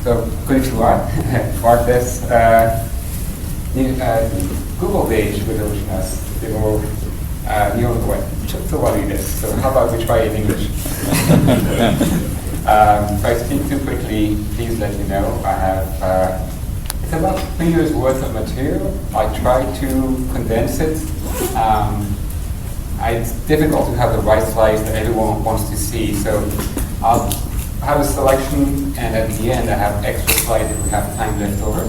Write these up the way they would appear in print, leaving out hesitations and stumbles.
So, konnichiwa. For this Google page with us, they will so how about we try in English? If I speak too quickly, please let me know. I have it's about 3 years worth of material. I try to condense it. It's difficult to have the right slides that everyone wants to see, so I'll have a selection, and at the end I have extra slides if we have time left over.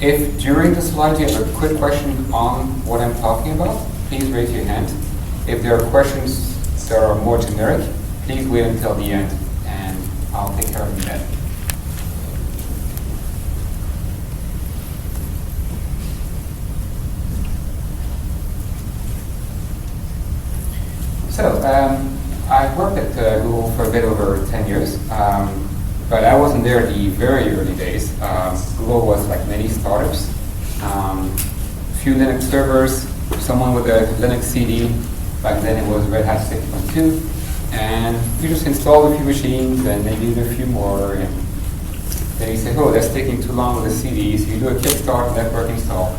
If during the slide you have a quick question on what I'm talking about, please raise your hand. If there are questions that are more generic, please wait until the end, and I'll take care of them then. So, I've worked at Google for a bit over 10 years, but I wasn't there the very early days. Google was like many startups, few Linux servers, someone with a Linux CD. Back then it was Red Hat 6.2, and you just installed a few machines and maybe a few more, and then you say, oh, that's taking too long with the CD, so you do a kickstart network install.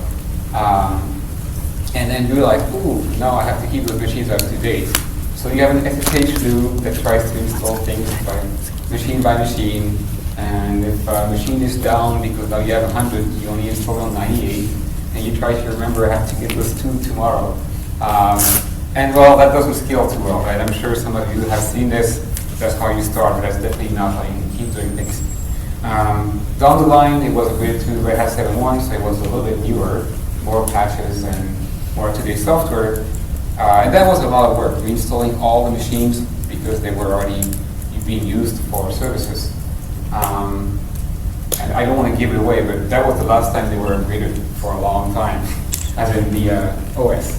And then you're like, ooh, now I have to keep those machines up to date. So you have an SSH loop that tries to install things by machine, and if a machine is down because now you have 100, you only install on 98, and you try to remember I have to get those 2 tomorrow. And well, that doesn't scale too well, right? I'm sure some of you have seen this. That's how you start, but that's definitely not how you can keep doing things. Down the line, it was upgraded to Red Hat 7.1, so it was a little bit newer, more patches and more up-to-date software. And that was a lot of work, reinstalling all the machines because they were already being used for services. And I don't want to give it away, but that was the last time they were upgraded for a long time, as in the OS.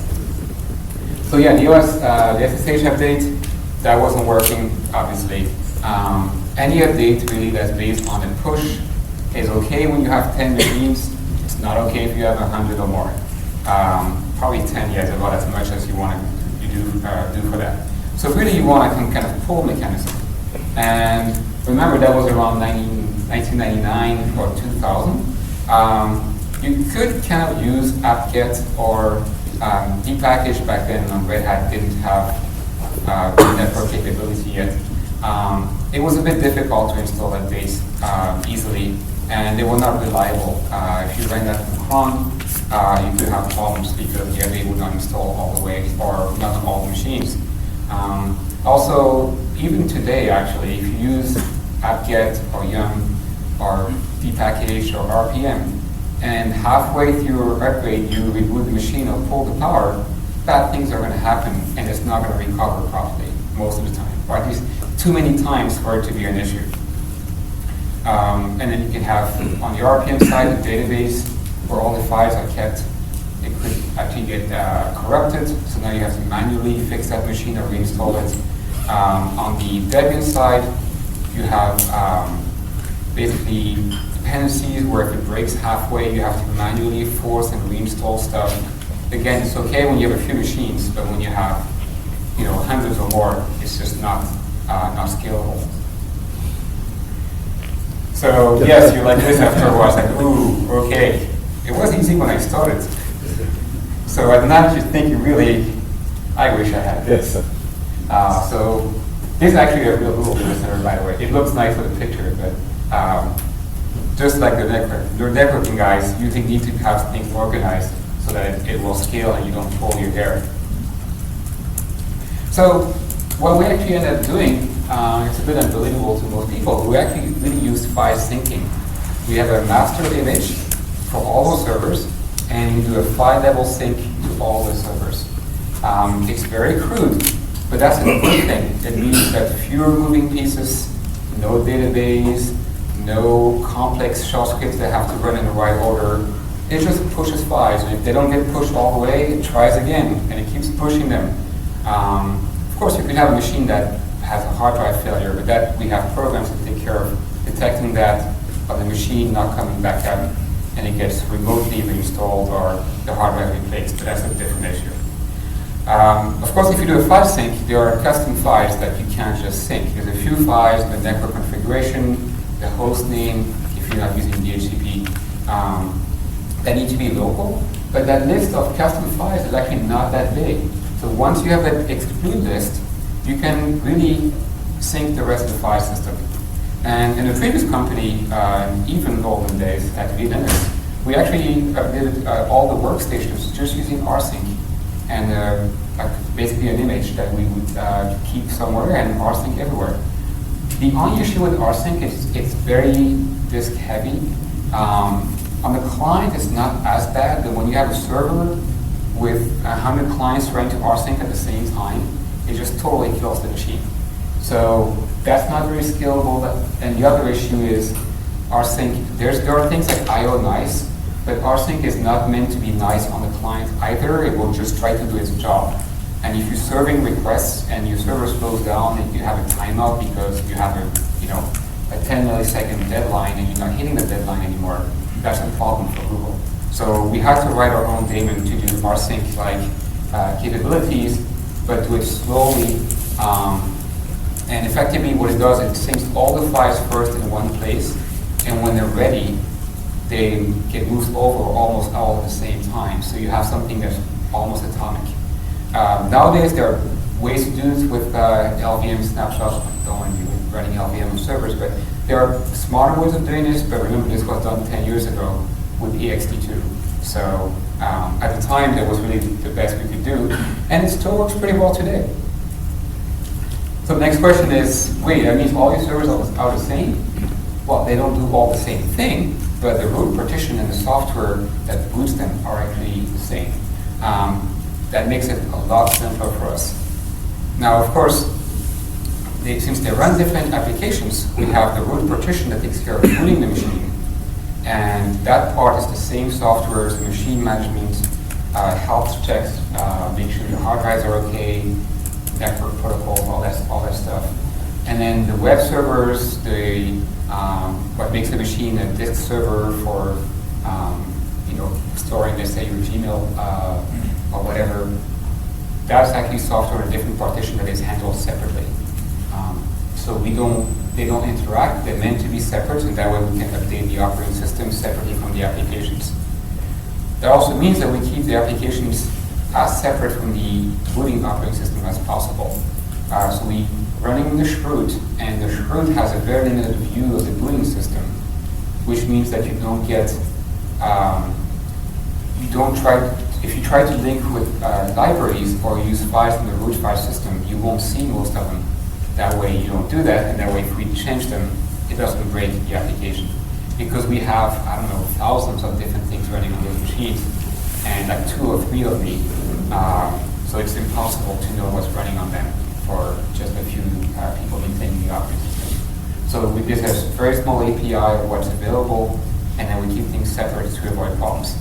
So yeah, the OS, the SSH update, that wasn't working, obviously. Any update really that's based on a push is okay when you have 10 machines. It's not okay if you have 100 or more. Probably 10, yeah, is about as much as you want to do for that. So really you want a kind of pull mechanism. And remember that was around 1999 or 2000. You could kind of use apt-get or dpackage. Back then on Red Hat didn't have network capability yet. It was a bit difficult to install that base easily, and they were not reliable. If you ran that from cron, you could have problems because they would not install all the way or not on all the machines. Also, even today, actually, if you use apt-get or yum or dpackage or RPM, and halfway through your upgrade you reboot the machine or pull the power, bad things are going to happen and it's not going to recover properly most of the time, or at least too many times for it to be an issue. And then you can have, on the RPM side, a database where all the files are kept. It could actually get corrupted, so now you have to manually fix that machine or reinstall it. On the Debian side, you have basically dependencies where if it breaks halfway, you have to manually force and reinstall stuff. Again, it's okay when you have a few machines, but when you have hundreds or more, it's just not scalable. So yes, you're like this after a while. It's like, ooh, okay. It was easy when I started. So now you're thinking, really, I wish I had this. So this is actually a real Google data center, by the way. It looks nice with a picture, but just like the networking guys, you need to have things organized so that it will scale and you don't pull your hair. So what we actually ended up doing, it's a bit unbelievable to most people, we actually really use file syncing. We have a master image for all those servers, and you do a file level sync to all the servers. It's very crude, but that's a good thing. It means that fewer moving pieces, no database, no complex shell scripts that have to run in the right order. It just pushes files, and if they don't get pushed all the way, it tries again, and it keeps pushing them. Of course, you can have a machine that has a hard drive failure, but that we have programs that take care of detecting that, of the machine not coming back up, and it gets remotely reinstalled or the hard drive replaced, but that's a different issue. Of course, if you do a file sync, there are custom files that you can't just sync. There's a few files, the network configuration, the host name, the you're not using DHCP, that need to be local. But that list of custom files is actually not that big. So once you have that exclude list, you can really sync the rest of the file system. And in the previous company, even olden days at Linux, we actually did all the workstations just using rsync, and basically an image that we would keep somewhere and rsync everywhere. The only issue with rsync is it's very disk heavy. On the client, it's not as bad, but when you have a server with 100 clients trying to rsync at the same time, it just totally kills the machine. So that's not very scalable. And the other issue is rsync. There are things like IO nice, but rsync is not meant to be nice on the client either. It will just try to do its job. And if you're serving requests and your server slows down and you have a timeout because you have a 10 millisecond deadline and you're not hitting the deadline anymore, that's a problem for Google. So we had to write our own daemon to do rsync-like capabilities, but do it slowly. And effectively what it does, it syncs all the files first in one place, and when they're ready, they get moved over almost all at the same time. So you have something that's almost atomic. Nowadays, there are ways to do this with LVM snapshots. I don't want to be running LVM on servers, but there are smarter ways of doing this. But remember, this was done 10 years ago with ext2. So at the time, that was really the best we could do, and it still works pretty well today. So the next question is, wait, that means all your servers are the same? Well, they don't do all the same thing, but the root partition and the software that boots them are actually the same. That makes it a lot simpler for us. Now, of course, since they run different applications, we have the root partition that takes care of booting the machine. And that part is the same software as the machine management, health checks, make sure your hard drives are okay, network protocols, all that stuff. And then the web servers, what makes the machine a disk server for storing, let's say, your Gmail or whatever, that's actually software in a different partition that is handled separately. So they don't interact, they're meant to be separate, and that way we can update the operating system separately from the applications. That also means that we keep the applications as separate from the booting operating system as possible. So we running the shroot, and the shroot has a very limited view of the booting system, which means that you don't get, if you try to link with libraries or use files in the root file system, you won't see most of them. That way you don't do that, and that way if we change them, it doesn't break the application. Because we have, thousands of different things running on those machines, and like 2 or 3 of me, so it's impossible to know what's running on them for just a few people maintaining the operating system. So we just have a very small API of what's available, and then we keep things separate to avoid problems.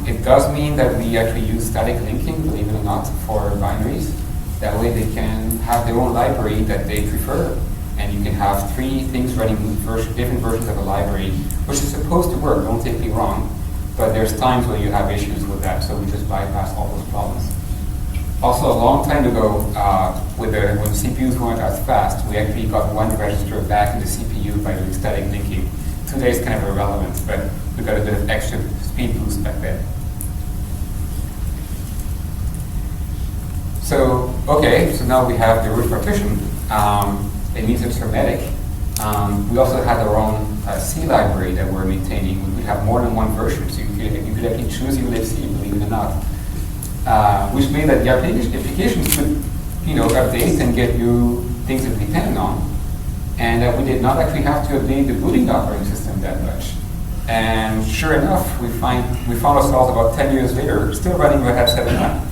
It does mean that we actually use static linking, believe it or not, for binaries. That way they can have their own library that they prefer, and you can have 3 things running different versions of a library, which is supposed to work, don't take me wrong, but there's times when you have issues with that, so we just bypass all those problems. Also, a long time ago, when CPUs weren't as fast, we actually got 1 register back in the CPU by doing static linking. Today is kind of irrelevant, but we got a bit of extra speed boost back then. So, okay, so now we have the root partition. It means it's hermetic. We also had our own C library that we're maintaining. We could have more than 1 version, so you could actually choose your libc, believe it or not. Which made that the applications could, update and get you things that depended on, and that we did not actually have to update the booting operating system that much. And sure enough, we found ourselves about 10 years later still running Red Hat 7.1.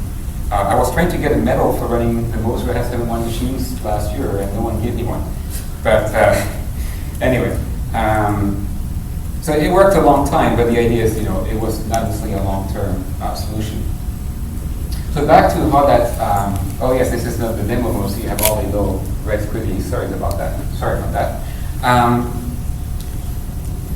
I was trying to get a medal for running the most Red Hat 7.1 machines last year, and no one gave me one. But anyway, so it worked a long time, but the idea is, it was not necessarily a long-term solution. So back to how that, oh yes, this is not the demo mode, so you have all the little red squiggly. Sorry about that.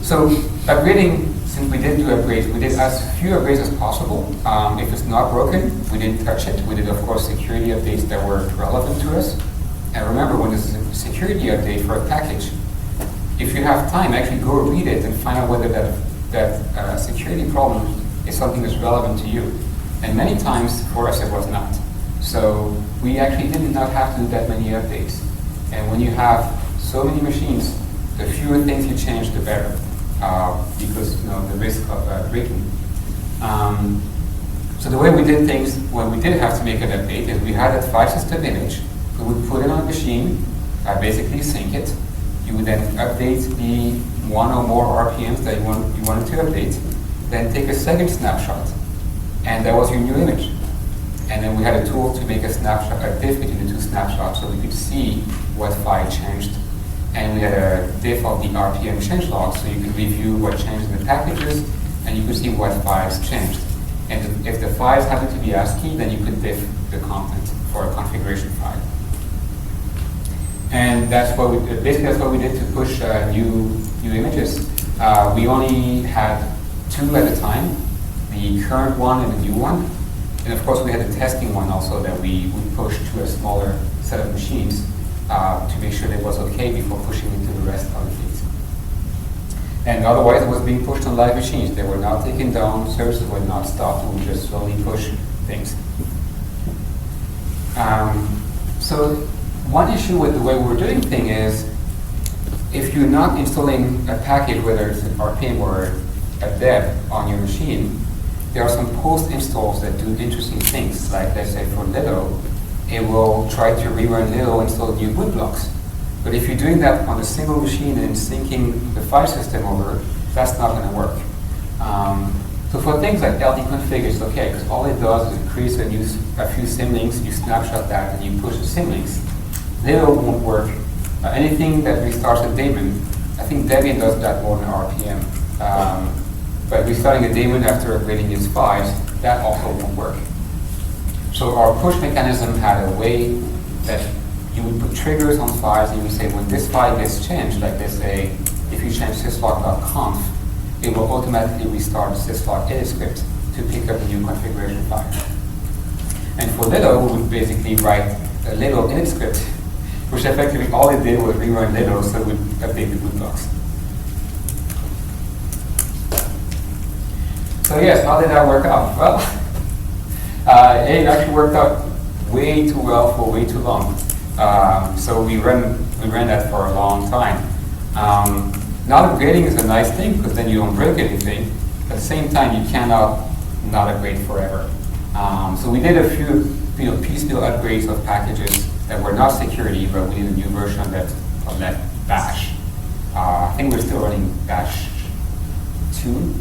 So upgrading, since we did do upgrades, we did as few upgrades as possible. If it's not broken, we didn't touch it. We did, of course, security updates that were relevant to us. And remember, when there's a security update for a package, if you have time, actually go read it and find out whether that security problem is something that's relevant to you. And many times for us it was not. So we actually did not have to do that many updates. And when you have so many machines, the fewer things you change, the better, because the risk of breaking. So the way we did things when we did have to make an update is we had that file system image. We would put it on a machine, basically sync it. You would then update the one or more RPMs that you wanted to update, then take a second snapshot, and that was your new image. And then we had a tool to make a snapshot, a diff between the two snapshots, so we could see what file changed. And we had a diff of the RPM changelog, so you could review what changed in the packages, and you could see what files changed. And if the files happened to be ASCII, then you could diff the content for a configuration file. And that's what we did to push new images. We only had 2 at a time, the current one and the new one. And of course, we had a testing one also that we pushed to a smaller set of machines to make sure that it was okay before pushing it to the rest of the fleet. And otherwise, it was being pushed on live machines. They were not taken down, services were not stopped, we would just slowly push things. So one issue with the way we're doing things is, if you're not installing a package, whether it's an RPM or a deb on your machine, there are some post installs that do interesting things. Like, let's say for Lilo, it will try to rerun Lilo and install new boot blocks. But if you're doing that on a single machine and syncing the file system over, that's not going to work. So for things like LD-config, it's okay, because all it does is it creates a few symlinks, you snapshot that, and you push the symlinks. Lilo won't work. Anything that restarts a daemon, I think Debian does that more than RPM. But restarting a daemon after upgrading its files, that also won't work. So our push mechanism had a way that you would put triggers on files and you would say, when this file gets changed, like they say, if you change syslog.conf, it will automatically restart the syslog edit script to pick up a new configuration file. And for Lilo, we would basically write a Lilo init script, which effectively all it did was rerun Lilo, so it would update the boot blocks. So yes, how did that work out? Well, it actually worked out way too well for way too long. So we ran that for a long time. Not upgrading is a nice thing because then you don't break anything. At the same time, you cannot not upgrade forever. So we did a few piecemeal upgrades of packages that were not security, but we did a new version of that bash. I think we're still running bash 2.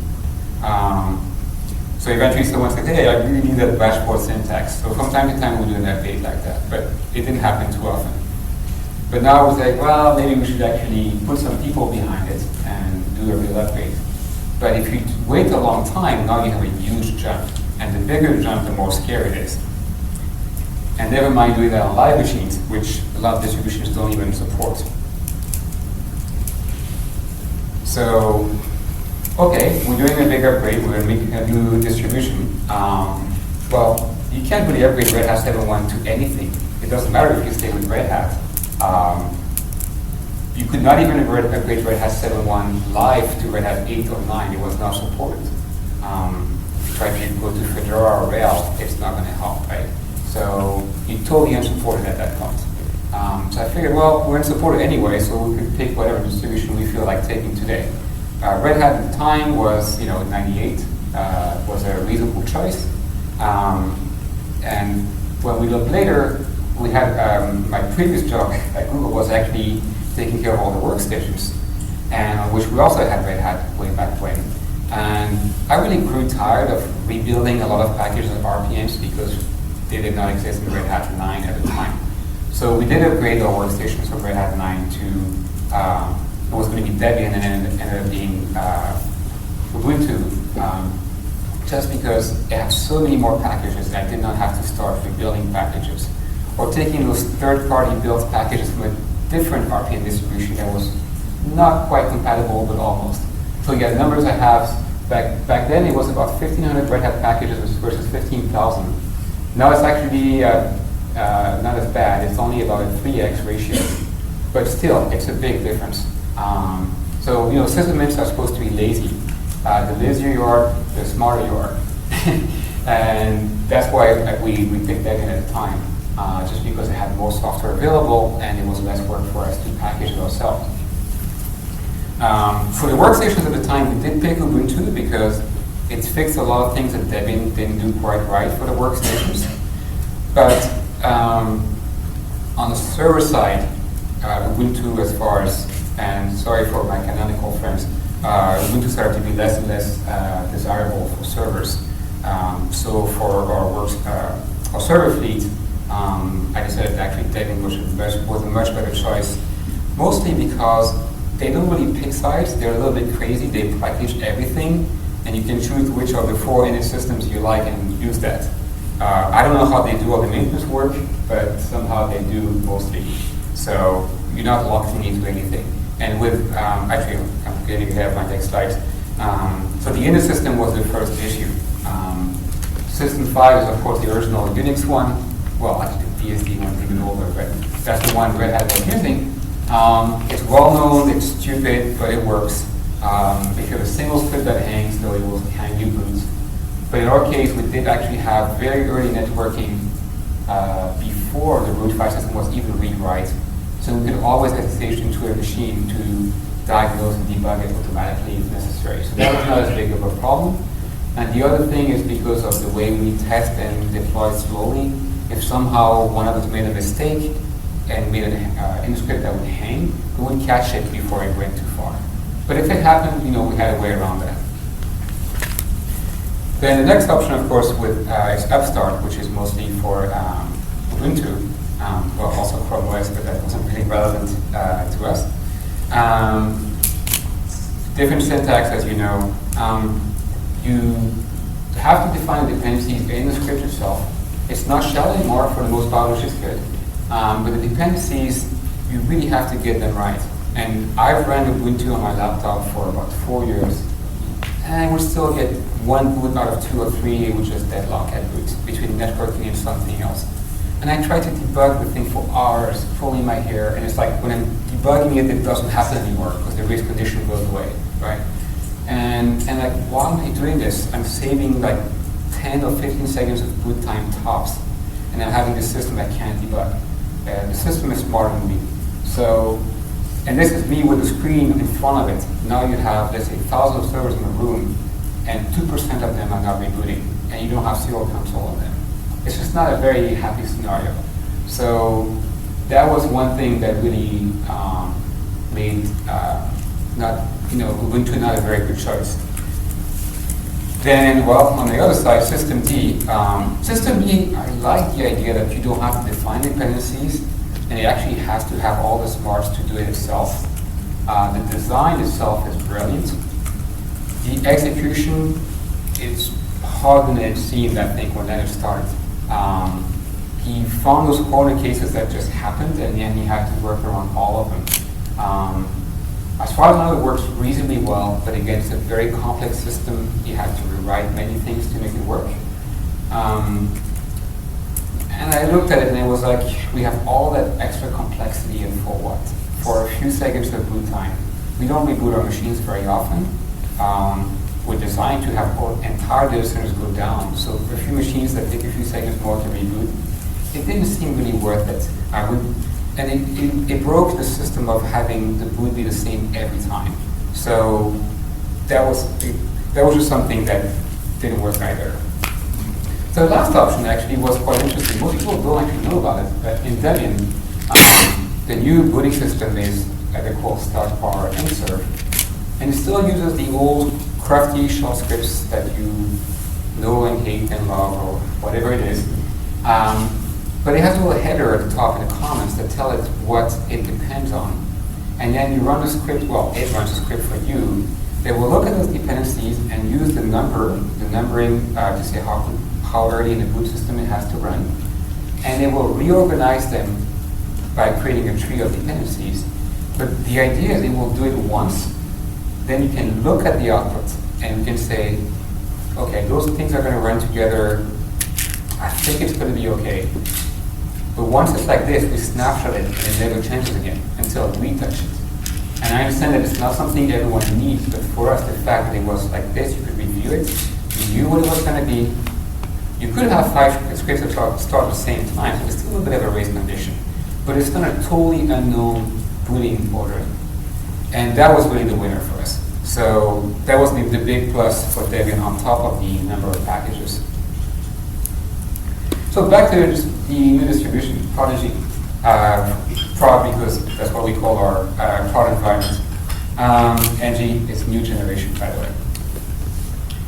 So eventually someone said, hey, I really need that bash port syntax. So from time to time we do an update like that, but it didn't happen too often. But now it's like, well, maybe we should actually put some people behind it and do a real upgrade. But if you wait a long time, now you have a huge jump. And the bigger the jump, the more scary it is. And never mind doing that on live machines, which a lot of distributions don't even support. So, okay, we're doing a big upgrade, we're making a new distribution. Well, you can't really upgrade Red Hat 7.1 to anything. It doesn't matter if you stay with Red Hat. You could not even upgrade Red Hat 7.1 live to Red Hat 8 or 9. It was not supported. If you try to go to Fedora or Rails, it's not going to help, right? So it's totally unsupported at that point. So I figured, well, we're unsupported anyway, so we could pick whatever distribution we feel like taking today. Red Hat at the time was, 98, was a reasonable choice. And when we looked later, we had my previous job at Google was actually taking care of all the workstations, and on which we also had Red Hat way back when. And I really grew tired of rebuilding a lot of packages of RPMs because they did not exist in Red Hat 9 at the time. So we did upgrade our workstations from Red Hat 9 to, it was going to be Debian, and then it ended up being Ubuntu, just because it had so many more packages that I did not have to start rebuilding packages. Or taking those third-party built packages from a different RPM distribution that was not quite compatible, but almost. So yeah, the numbers I have, back then it was about 1,500 Red Hat packages versus 15,000. Now it's actually not as bad. It's only about a 3x ratio. But still, it's a big difference. So, sysadmins are supposed to be lazy. The lazier you are, the smarter you are. And that's why we picked Debian at the time, just because it had more software available and it was less work for us to package it ourselves. For the workstations at the time, we did pick Ubuntu because it fixed a lot of things that Debian didn't do quite right for the workstations. But on the server side, Ubuntu as far as, and sorry for my canonical friends, Ubuntu started to be less and less desirable for servers. So for our server fleet, I decided actually Debian was a much better choice, mostly because they don't really pick sides. They're a little bit crazy. They package everything, and you can choose which of the 4 init systems you like and use that. I don't know how they do all the maintenance work, but somehow they do mostly. So you're not locked into anything. And with, actually, I'm getting ahead of my next slides. So the init system was the first issue. System 5 is, of course, the original Unix one. Well, actually, the BSD one is even older, but that's the one Red Hat was using. It's well known, it's stupid, but it works. If you have a single script that hangs, though, it will hang you boots. But in our case, we did actually have very early networking before the root file system was even read-write. So we could always SSH into a machine to diagnose and debug it automatically if necessary. So that was not as big of a problem. And the other thing is because of the way we test and deploy slowly, if somehow one of us made a mistake and made an script that would hang, we would catch it before it went too far. But if it happened, we had a way around that. Then the next option, of course, is Upstart, which is mostly for Ubuntu, well, also Chrome OS, but that wasn't really relevant to us. Different syntax, as you know. You have to define the dependencies in the script itself. It's not shell anymore for the most part, which is good. But the dependencies, you really have to get them right. And I've run Ubuntu on my laptop for about 4 years. And I would still get one boot out of 2 or 3, which is deadlock at boot between networking and something else. And I try to debug the thing for hours, pulling my hair, and it's like when I'm debugging it, it doesn't happen anymore because the race condition goes away, right? And like, why am I doing this? I'm saving like 10 or 15 seconds of boot time tops, and I'm having this system I can't debug. The system is smarter than me. So, and this is me with the screen in front of it. Now you have, let's say, thousands of servers in a room, and 2% of them are not rebooting, and you don't have serial control of them. It's just not a very happy scenario. So that was one thing that really made Ubuntu not a very good choice. Then, well, on the other side, System D. System D, I like the idea that you don't have to define dependencies, and it actually has to have all the smarts to do it itself. The design itself is brilliant. The execution is harder than it seemed, I think, when Linux started. He found those corner cases that just happened, and then he had to work around all of them. As far as I know, it works reasonably well, but again, it's a very complex system. You have to rewrite many things to make it work. And I looked at it, and it was like, we have all that extra complexity, and for what? For a few seconds of boot time. We don't reboot our machines very often. We're designed to have our entire data centers go down. So for a few machines that take a few seconds more to reboot, it didn't seem really worth it. And it broke the system of having the boot be the same every time. So that was just something that didn't work either. So the last option actually was quite interesting. Most people don't actually know about it, but in Debian, the new booting system is they're called start bar and serve. And it still uses the old crafty shell scripts that you know and hate and love, or whatever it is. But it has a little header at the top in the comments that tell it what it depends on. And then you run a script, well, it runs a script for you that will look at those dependencies and use the numbering to say how early in the boot system it has to run. And it will reorganize them by creating a tree of dependencies. But the idea is it will do it once, then you can look at the output and you can say, okay, those things are going to run together. I think it's going to be okay. But once it's like this, we snapshot it and it never changes again until we touch it. And I understand that it's not something everyone needs, but for us, the fact that it was like this, you could review it, you knew what it was going to be. You could have 5 scripts that start at the same time, so it's still a bit of a race condition. But it's not a totally unknown boolean order. And that was really the winner for us. So that was the big plus for Debian on top of the number of packages. So back to the new distribution, ProdNG. Prod because that's what we call our prod environment. NG is new generation, by the way.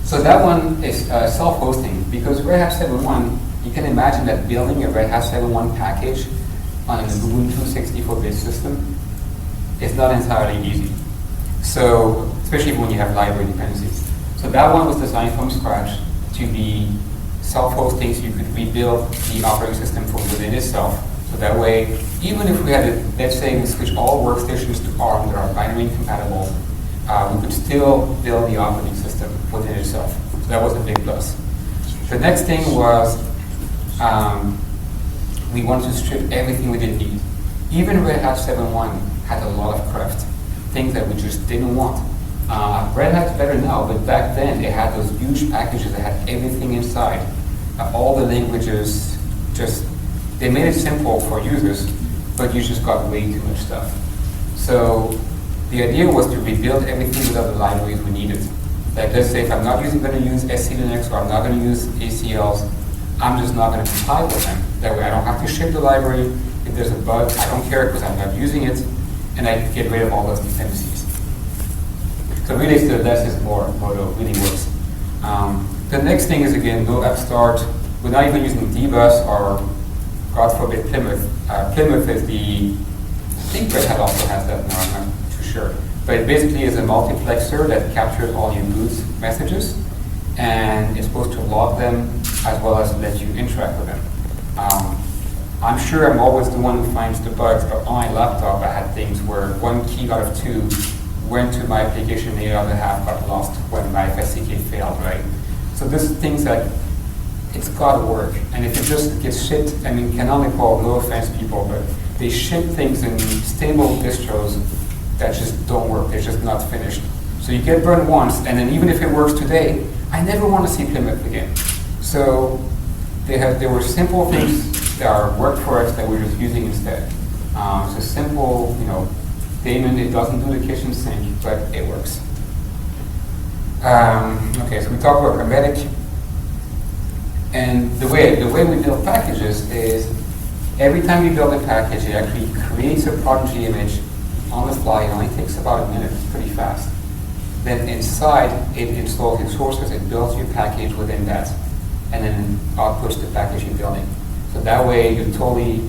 So that one is self-hosting because Red Hat 7.1, you can imagine that building a Red Hat 7.1 package on an Ubuntu 64-bit system is not entirely easy. So, especially when you have library dependencies. So that one was designed from scratch to be self-hosting, so you could rebuild the operating system from within itself. So that way, even if we had, let's say we switch all workstations to ARM that are binary compatible, we could still build the operating system within itself. So that was a big plus. The next thing was we wanted to strip everything we didn't need. Even Red Hat 7.1 had a lot of craft, things that we just didn't want. Red Hat's better now, but back then they had those huge packages that had everything inside. All the languages, they made it simple for users, but you just got way too much stuff. So the idea was to rebuild everything without the libraries we needed. Like let's say if I'm not going to use SC Linux or I'm not going to use ACLs, I'm just not going to compile with them. That way I don't have to ship the library. If there's a bug, I don't care because I'm not using it, and I get rid of all those dependencies. So really it's the less is more motto really works. The next thing is again, no upstart. We're not even using dbus or God forbid Plymouth. Plymouth is I think Red Hat also has that now, I'm not too sure. But it basically is a multiplexer that captures all your boot messages and it's supposed to log them as well as let you interact with them. I'm sure I'm always the one who finds the bugs, but on my laptop I had things where 1 key out of 2 went to my application and the other half got lost when my FSCK failed, right? So this is things that it's got to work. And if it just gets shipped, I mean, Canonical, no offense people, but they ship things in stable distros that just don't work. They're just not finished. So you get burned once, and then even if it works today, I never want to see Plymouth again. So there were simple things that worked for us that we're just using instead. So simple, Daemon, it doesn't do the kitchen sink, but it works. Okay, so we talked about Hermetic. And the way we build packages is every time you build a package, it actually creates a ProdNG image on the fly. It only takes about a minute, it's pretty fast. Then inside, it installs its sources, it builds your package within that, and then outputs the package you're building. So that way, you're totally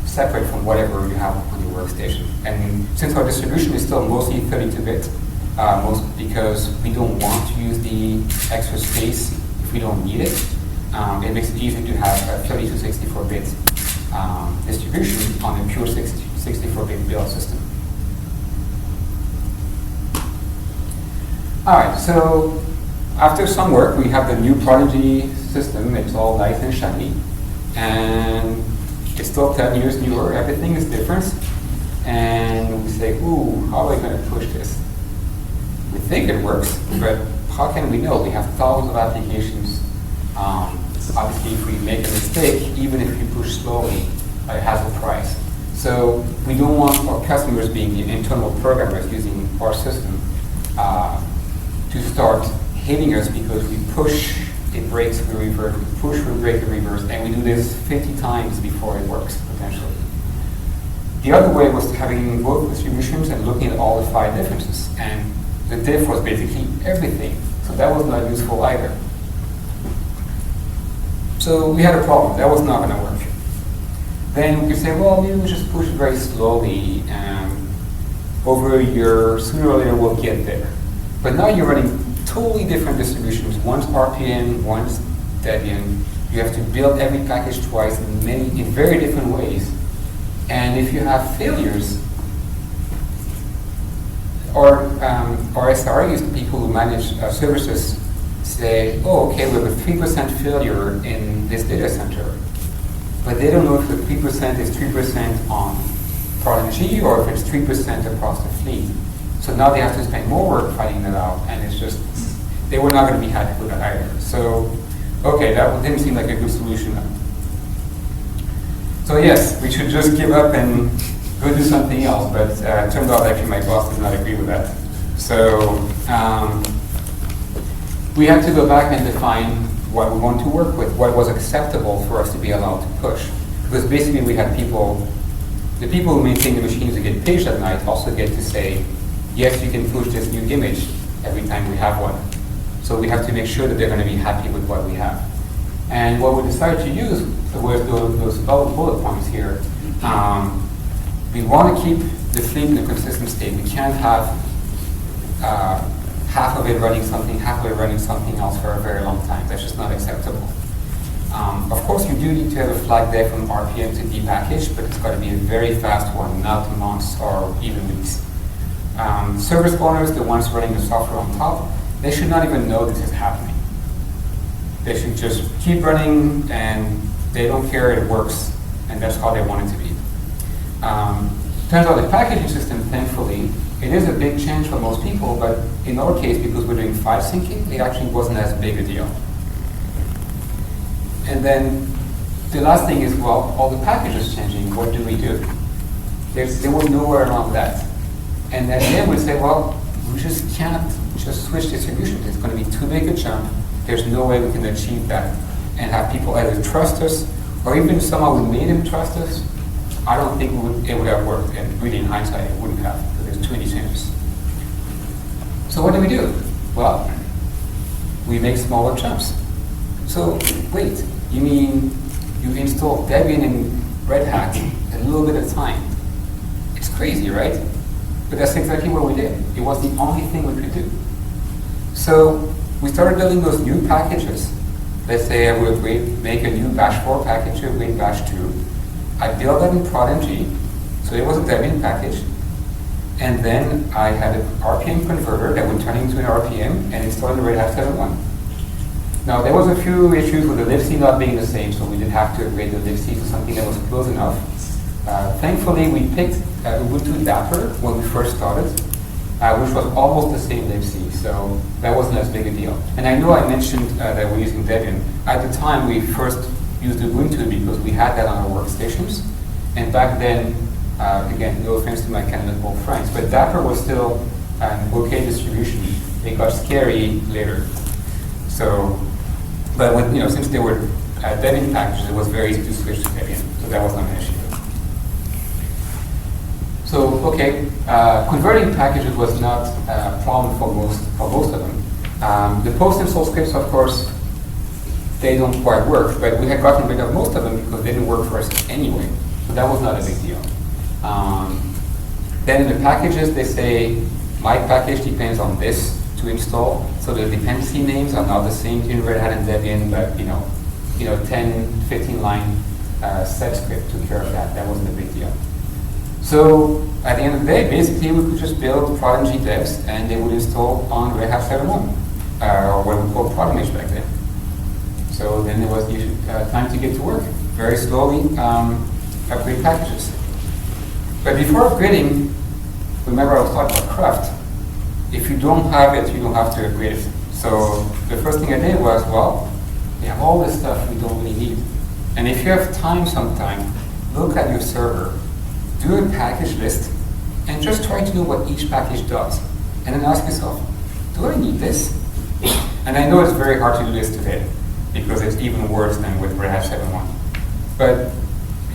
separate from whatever you have on your workstation. And since our distribution is still mostly 32-bit, because we don't want to use the extra space if we don't need it, it makes it easy to have a 30 to 64-bit distribution on a pure 64-bit build system. All right, so after some work, we have the new ProdNG system. It's all nice and shiny, and it's still 10 years newer. Everything is different, and we say, ooh, how are we going to push this? We think it works, but how can we know? We have thousands of applications. Obviously, if we make a mistake, even if you push slowly, it has a price. So we don't want our customers, being the internal programmers using our system, to start hating us because we push, it breaks, we revert, we push, we break, we reverse, and we do this 50 times before it works, potentially. The other way was having both distributions and looking at all the 5 differences. And the diff was basically everything. So that was not useful either. So we had a problem. That was not going to work. Then we could say, well, maybe we just push very slowly, and over a year, sooner or later we'll get there. But now you're running totally different distributions. One's RPM, one's Debian. You have to build every package twice in very different ways. And if you have failures, or SREs, the people who manage services, say, oh, okay, we have a 3% failure in this data center. But they don't know if the 3% is 3% on ProdNG or if it's 3% across the fleet. So now they have to spend more work finding that out, and it's just, they were not going to be happy with that either. So, okay, that didn't seem like a good solution. So yes, we should just give up and go do something else, but it turned out actually my boss did not agree with that. So we had to go back and define what we want to work with, what was acceptable for us to be allowed to push. Because basically we had people, the people who maintain the machines that get paged at night also get to say, yes, you can push this new image every time we have one. So we have to make sure that they're going to be happy with what we have. And what we decided to use were those bullet points here. We want to keep the fleet in a consistent state. We can't have half of it running something, half of it running something else for a very long time. That's just not acceptable. Of course, you do need to have a flag dev from RPM to depackage, but it's got to be a very fast one, not months or even weeks. Service owners, the ones running the software on top, they should not even know this is happening. They should just keep running, and they don't care, it works, and that's how they want it to be. Turns out the packaging system, thankfully, it is a big change for most people, but in our case, because we're doing file syncing, it actually wasn't as big a deal. And then the last thing is, well, all the packages changing, what do we do? There was nowhere around that. And then we say, well, we just can't just switch distribution. It's going to be too big a jump. There's no way we can achieve that and have people either trust us, or even somehow we made them trust us. I don't think it would have worked, and really in hindsight it wouldn't have, because there's too many changes. So what do? Well, we make smaller jumps. So wait, you mean you install Debian and Red Hat a little bit at a time? It's crazy, right? But that's exactly what we did. It was the only thing we could do. So we started building those new packages. Let's say I would make a new bash 4 package with bash 2. I built that in ProdNG, so it was a Debian package. And then I had an RPM converter that would turn into an RPM and install in Red Hat 7.1. Now, there was a few issues with the libc not being the same, so we did have to upgrade the libc to something that was close enough. Thankfully, we picked Ubuntu Dapper when we first started, which was almost the same libc, so that wasn't as big a deal. And I know I mentioned that we're using Debian. At the time, we first used Ubuntu because we had that on our workstations. And back then, again, no offense to my canonical friends, but Dapper was still an okay distribution. It got scary later. So, but when, since they were Debian packages, it was very easy to switch to Debian, so that was not an issue. So, okay, converting packages was not a problem for most of them. The post-install scripts, of course, they don't quite work, but we had gotten rid of most of them because they didn't work for us anyway. So that was not a big deal. Then in the packages, they say, my package depends on this to install. So the dependency names are not the same in Red Hat and Debian, but 10, 15 line set script took care of that. That wasn't a big deal. So at the end of the day, basically we could just build ProdNG devs and they would install on Red Hat 7.1, or what we called ProdNG back then. So then there was time to get to work. Very slowly upgrade packages. But before upgrading, remember I was talking about craft. If you don't have it, you don't have to upgrade it. So the first thing I did was, well, we have all this stuff we don't really need. And if you have time sometime, look at your server, do a package list, and just try to know what each package does. And then ask yourself, do I need this? And I know it's very hard to do this today, because it's even worse than with Red Hat 7.1. But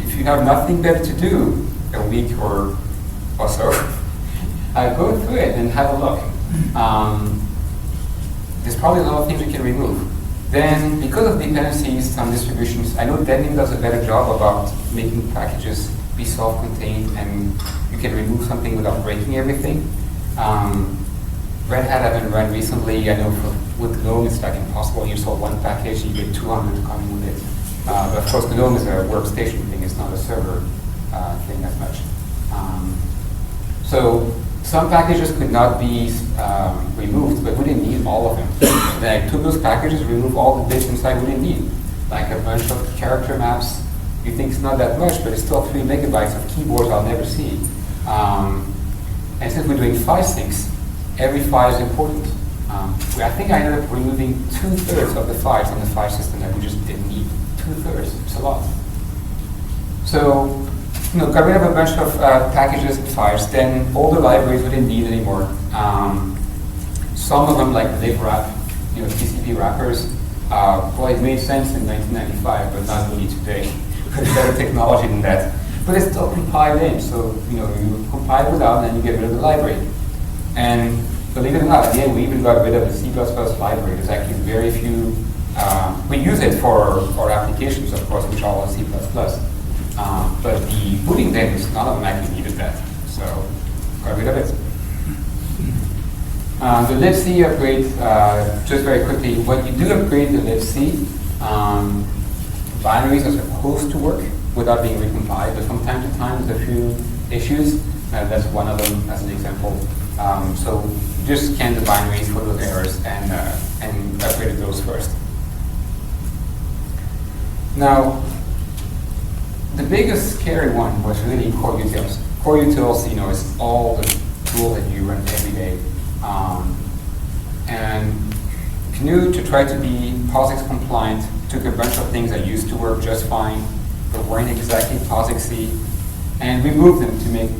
if you have nothing better to do, a week or so, go through it and have a look. There's probably a lot of things you can remove. Then, because of dependencies, some distributions, I know Debian does a better job about making packages be self-contained and you can remove something without breaking everything. Red Hat I haven't run recently. I know with GNOME it's like impossible. You install one package, you get 200 coming with it. But of course GNOME is a workstation thing, it's not a server thing as much. So some packages could not be removed, but we didn't need all of them. So then I took those packages, removed all the bits inside we didn't need, like a bunch of character maps, You think it's not that much, but it's still 3 megabytes of keyboards I'll never see. And since we're doing file syncs, every file is important. I think I ended up removing 2/3 of the files on the file system that we just didn't need. 2/3, it's a lot. So, got rid of a bunch of packages and files, then all the libraries we didn't need anymore. Some of them, like libwrap, TCP wrappers, well, it made sense in 1995, but not really today. There's better technology than that. But it's still compiled in, so you compile it out and then you get rid of the library. And believe it or not, at the end we even got rid of the C++ library. There's actually very few, we use it for our applications, of course, which are all C++. But the booting vendors, none of them actually needed that. So got rid of it. The libc upgrade, just very quickly, when you do upgrade the libc, binaries are supposed to work without being recompiled, but from time to time there's a few issues. That's one of them as an example. So just scan the binaries for those errors and upgrade those first. Now, the biggest scary one was really core utils. Core utils, is all the tools that you run every day. And GNU, to try to be POSIX compliant, took a bunch of things that used to work just fine, but weren't exactly POSIX-y, and removed them to make